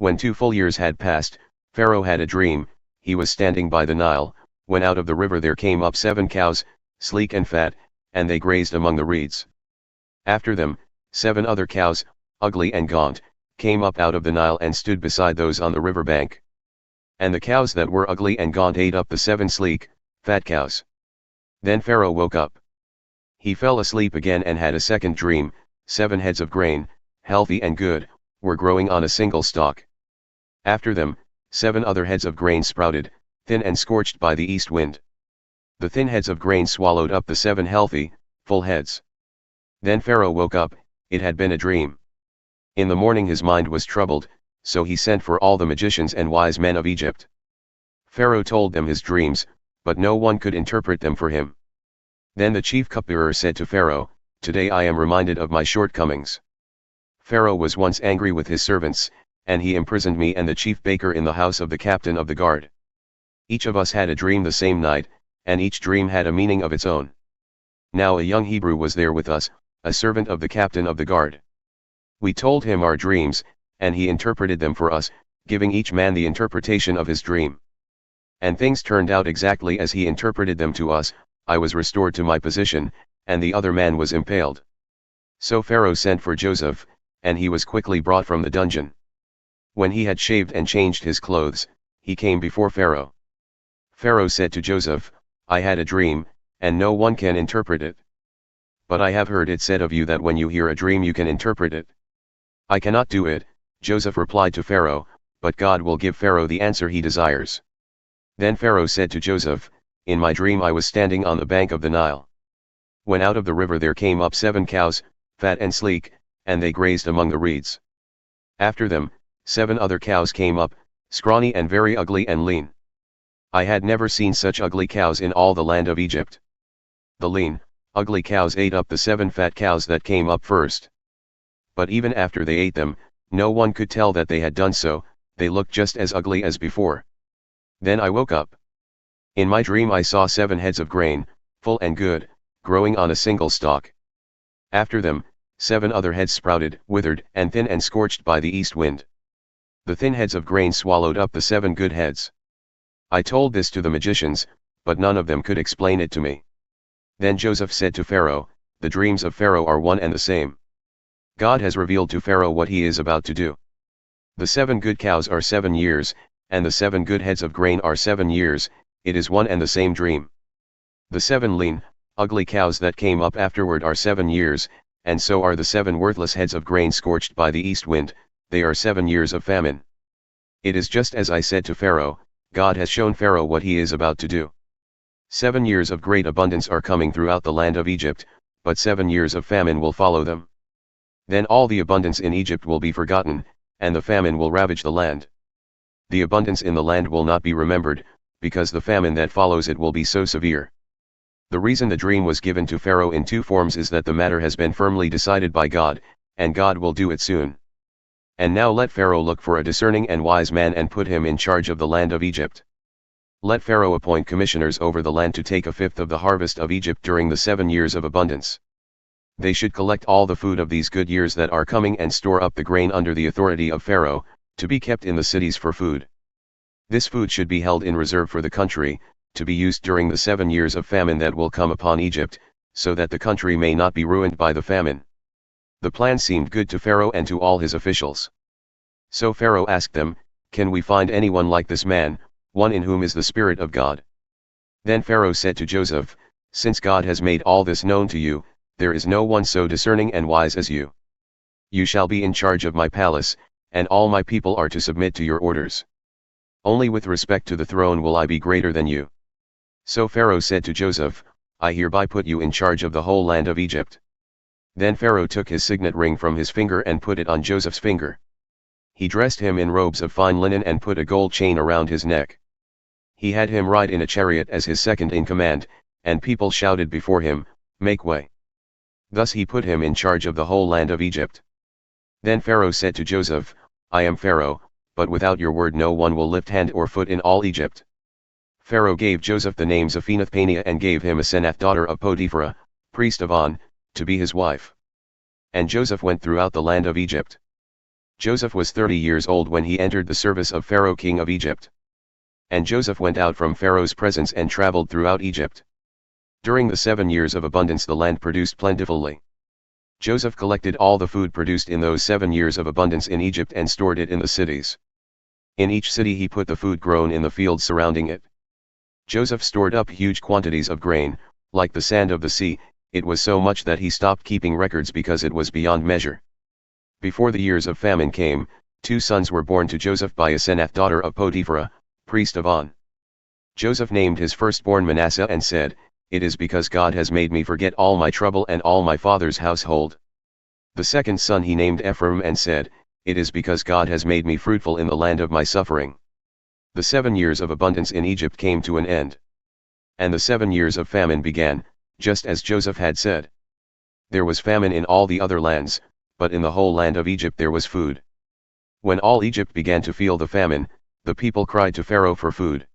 When 2 full years had passed, Pharaoh had a dream. He was standing by the Nile, when out of the river there came up 7 cows, sleek and fat, and they grazed among the reeds. After them, 7 other cows, ugly and gaunt, came up out of the Nile and stood beside those on the riverbank. And the cows that were ugly and gaunt ate up the 7 sleek, fat cows. Then Pharaoh woke up. He fell asleep again and had a second dream. 7 heads of grain, healthy and good, were growing on a single stalk. After them, 7 other heads of grain sprouted, thin and scorched by the east wind. The thin heads of grain swallowed up the 7 healthy, full heads. Then Pharaoh woke up. It had been a dream. In the morning his mind was troubled, so he sent for all the magicians and wise men of Egypt. Pharaoh told them his dreams, but no one could interpret them for him. Then the chief cupbearer said to Pharaoh, "Today I am reminded of my shortcomings. Pharaoh was once angry with his servants, and he imprisoned me and the chief baker in the house of the captain of the guard. Each of us had a dream the same night, and each dream had a meaning of its own. Now a young Hebrew was there with us, a servant of the captain of the guard. We told him our dreams, and he interpreted them for us, giving each man the interpretation of his dream. And things turned out exactly as he interpreted them to us. I was restored to my position, and the other man was impaled." So Pharaoh sent for Joseph, and he was quickly brought from the dungeon. When he had shaved and changed his clothes, he came before Pharaoh. Pharaoh said to Joseph, "I had a dream, and no one can interpret it. But I have heard it said of you that when you hear a dream you can interpret it." "I cannot do it," Joseph replied to Pharaoh, "but God will give Pharaoh the answer he desires." Then Pharaoh said to Joseph, "In my dream I was standing on the bank of the Nile. When out of the river there came up 7 cows, fat and sleek, and they grazed among the reeds. After them, 7 other cows came up, scrawny and very ugly and lean. I had never seen such ugly cows in all the land of Egypt. The lean, ugly cows ate up the 7 fat cows that came up first. But even after they ate them, no one could tell that they had done so. They looked just as ugly as before. Then I woke up. In my dream I saw 7 heads of grain, full and good, growing on a single stalk. After them, 7 other heads sprouted, withered and thin and scorched by the east wind. The thin heads of grain swallowed up the 7 good heads. I told this to the magicians, but none of them could explain it to me." Then Joseph said to Pharaoh, "The dreams of Pharaoh are one and the same. God has revealed to Pharaoh what he is about to do. The 7 good cows are 7 years, and the 7 good heads of grain are 7 years, it is one and the same dream. The 7 lean, ugly cows that came up afterward are 7 years, and so are the 7 worthless heads of grain scorched by the east wind, they are 7 years of famine. It is just as I said to Pharaoh. God has shown Pharaoh what he is about to do. 7 years of great abundance are coming throughout the land of Egypt, but 7 years of famine will follow them. Then all the abundance in Egypt will be forgotten, and the famine will ravage the land. The abundance in the land will not be remembered, because the famine that follows it will be so severe. The reason the dream was given to Pharaoh in 2 forms is that the matter has been firmly decided by God, and God will do it soon. And now let Pharaoh look for a discerning and wise man and put him in charge of the land of Egypt. Let Pharaoh appoint commissioners over the land to take 1/5 of the harvest of Egypt during the 7 years of abundance. They should collect all the food of these good years that are coming and store up the grain under the authority of Pharaoh, to be kept in the cities for food. This food should be held in reserve for the country, to be used during the 7 years of famine that will come upon Egypt, so that the country may not be ruined by the famine." The plan seemed good to Pharaoh and to all his officials. So Pharaoh asked them, "Can we find anyone like this man, one in whom is the Spirit of God?" Then Pharaoh said to Joseph, "Since God has made all this known to you, there is no one so discerning and wise as you. You shall be in charge of my palace, and all my people are to submit to your orders. Only with respect to the throne will I be greater than you." So Pharaoh said to Joseph, "I hereby put you in charge of the whole land of Egypt." Then Pharaoh took his signet ring from his finger and put it on Joseph's finger. He dressed him in robes of fine linen and put a gold chain around his neck. He had him ride in a chariot as his second in command, and people shouted before him, "Make way." Thus he put him in charge of the whole land of Egypt. Then Pharaoh said to Joseph, "I am Pharaoh, but without your word no one will lift hand or foot in all Egypt." Pharaoh gave Joseph the name Zephinath-Paneah and gave him Asenath daughter of Potiphera, priest of On, to be his wife. And Joseph went throughout the land of Egypt. Joseph was 30 years old when he entered the service of Pharaoh king of Egypt. And Joseph went out from Pharaoh's presence and traveled throughout Egypt. During the 7 years of abundance the land produced plentifully. Joseph collected all the food produced in those 7 years of abundance in Egypt and stored it in the cities. In each city he put the food grown in the fields surrounding it. Joseph stored up huge quantities of grain, like the sand of the sea. It was so much that he stopped keeping records because it was beyond measure. Before the years of famine came, 2 sons were born to Joseph by Asenath daughter of Potiphera, priest of On. Joseph named his firstborn Manasseh and said, "It is because God has made me forget all my trouble and all my father's household." The second son he named Ephraim and said, "It is because God has made me fruitful in the land of my suffering." The 7 years of abundance in Egypt came to an end. And the 7 years of famine began, just as Joseph had said. There was famine in all the other lands, but in the whole land of Egypt there was food. When all Egypt began to feel the famine, the people cried to Pharaoh for food.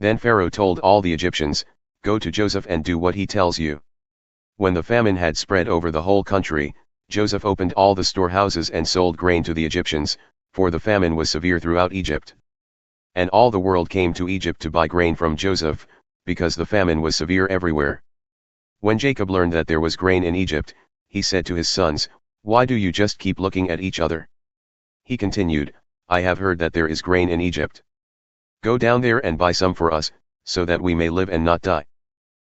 Then Pharaoh told all the Egyptians, "Go to Joseph and do what he tells you." When the famine had spread over the whole country, Joseph opened all the storehouses and sold grain to the Egyptians, for the famine was severe throughout Egypt. And all the world came to Egypt to buy grain from Joseph, because the famine was severe everywhere. When Jacob learned that there was grain in Egypt, he said to his sons, "Why do you just keep looking at each other?" He continued, "I have heard that there is grain in Egypt. Go down there and buy some for us, so that we may live and not die."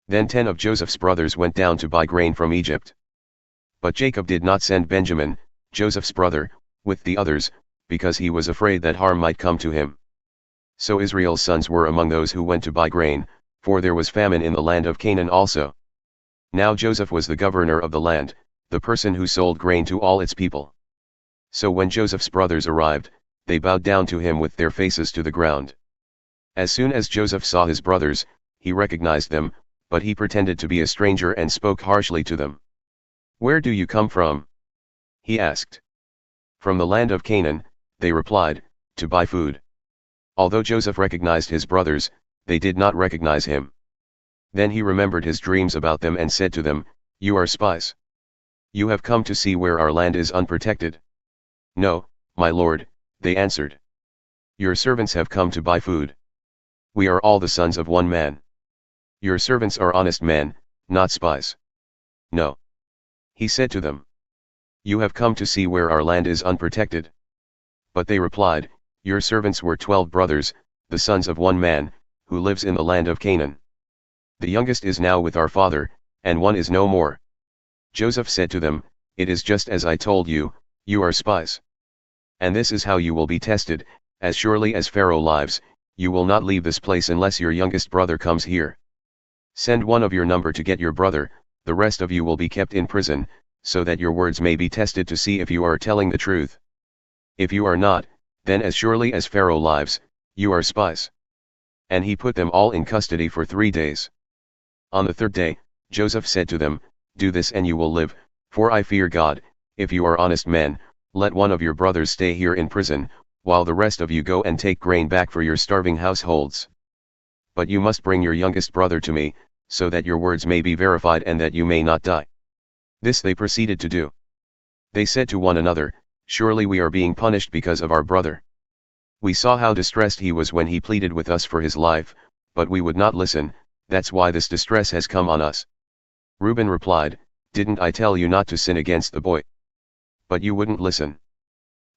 Then 10 of Joseph's brothers went down to buy grain from Egypt. But Jacob did not send Benjamin, Joseph's brother, with the others, because he was afraid that harm might come to him. So Israel's sons were among those who went to buy grain, for there was famine in the land of Canaan also. Now Joseph was the governor of the land, the person who sold grain to all its people. So when Joseph's brothers arrived, they bowed down to him with their faces to the ground. As soon as Joseph saw his brothers, he recognized them, but he pretended to be a stranger and spoke harshly to them. "Where do you come from?" he asked. "From the land of Canaan," they replied, "to buy food." Although Joseph recognized his brothers, they did not recognize him. Then he remembered his dreams about them and said to them, "You are spies. You have come to see where our land is unprotected." "No, my lord," they answered. "Your servants have come to buy food. We are all the sons of one man. Your servants are honest men, not spies." "No." He said to them, "You have come to see where our land is unprotected." But they replied, "Your servants were 12 brothers, the sons of one man, who lives in the land of Canaan. The youngest is now with our father, and one is no more." Joseph said to them, "It is just as I told you, you are spies. And this is how you will be tested, as surely as Pharaoh lives, you will not leave this place unless your youngest brother comes here. Send one of your number to get your brother, the rest of you will be kept in prison, so that your words may be tested to see if you are telling the truth. If you are not, then as surely as Pharaoh lives, you are spies." And he put them all in custody for 3 days. On the 3rd day, Joseph said to them, "Do this and you will live, for I fear God. If you are honest men, let one of your brothers stay here in prison, while the rest of you go and take grain back for your starving households. But you must bring your youngest brother to me, so that your words may be verified and that you may not die." This they proceeded to do. They said to one another, "Surely we are being punished because of our brother. We saw how distressed he was when he pleaded with us for his life, but we would not listen, that's why this distress has come on us." Reuben replied, "Didn't I tell you not to sin against the boy? But you wouldn't listen.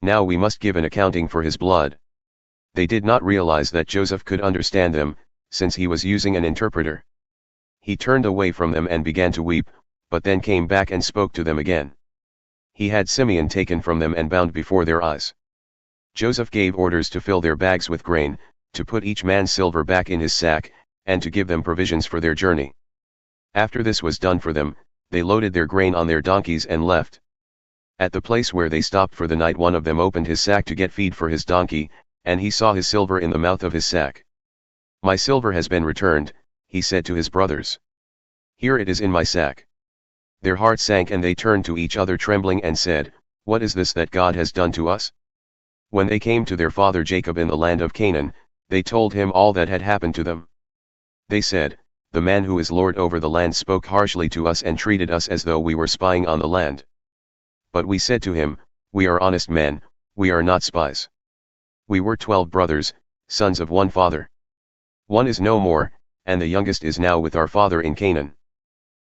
Now we must give an accounting for his blood." They did not realize that Joseph could understand them, since he was using an interpreter. He turned away from them and began to weep, but then came back and spoke to them again. He had Simeon taken from them and bound before their eyes. Joseph gave orders to fill their bags with grain, to put each man's silver back in his sack, and to give them provisions for their journey. After this was done for them, they loaded their grain on their donkeys and left. At the place where they stopped for the night one of them opened his sack to get feed for his donkey, and he saw his silver in the mouth of his sack. "My silver has been returned," he said to his brothers. "Here it is in my sack." Their hearts sank and they turned to each other trembling and said, "What is this that God has done to us?" When they came to their father Jacob in the land of Canaan, they told him all that had happened to them. They said, "The man who is lord over the land spoke harshly to us and treated us as though we were spying on the land. But we said to him, 'We are honest men, We are not spies. We were 12 brothers, sons of one father. One is no more, and the youngest is now with our father in Canaan.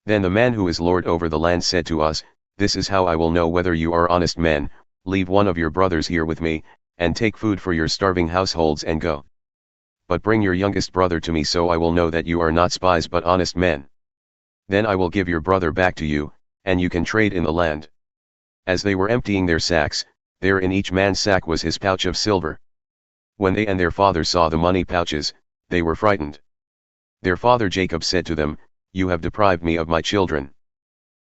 Then the man who is lord over the land said to us, This is how I will know whether you are honest men, leave one of your brothers here with me, and take food for your starving households and go. But bring your youngest brother to me so I will know that you are not spies but honest men. Then I will give your brother back to you, and you can trade in the land. As they were emptying their sacks, there in each man's sack was his pouch of silver. When they and their father saw the money pouches, they were frightened. Their father Jacob said to them, You have deprived me of my children.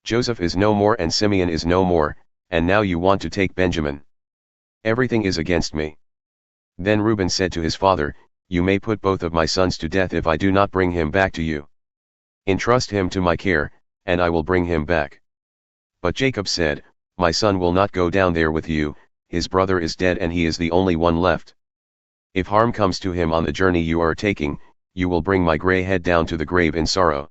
Joseph is no more and Simeon is no more, and now you want to take Benjamin. Everything is against me. Then Reuben said to his father, You may put both of my sons to death if I do not bring him back to you. Entrust him to my care, and I will bring him back. But Jacob said, My son will not go down there with you, his brother is dead and he is the only one left. If harm comes to him on the journey you are taking, you will bring my gray head down to the grave in sorrow.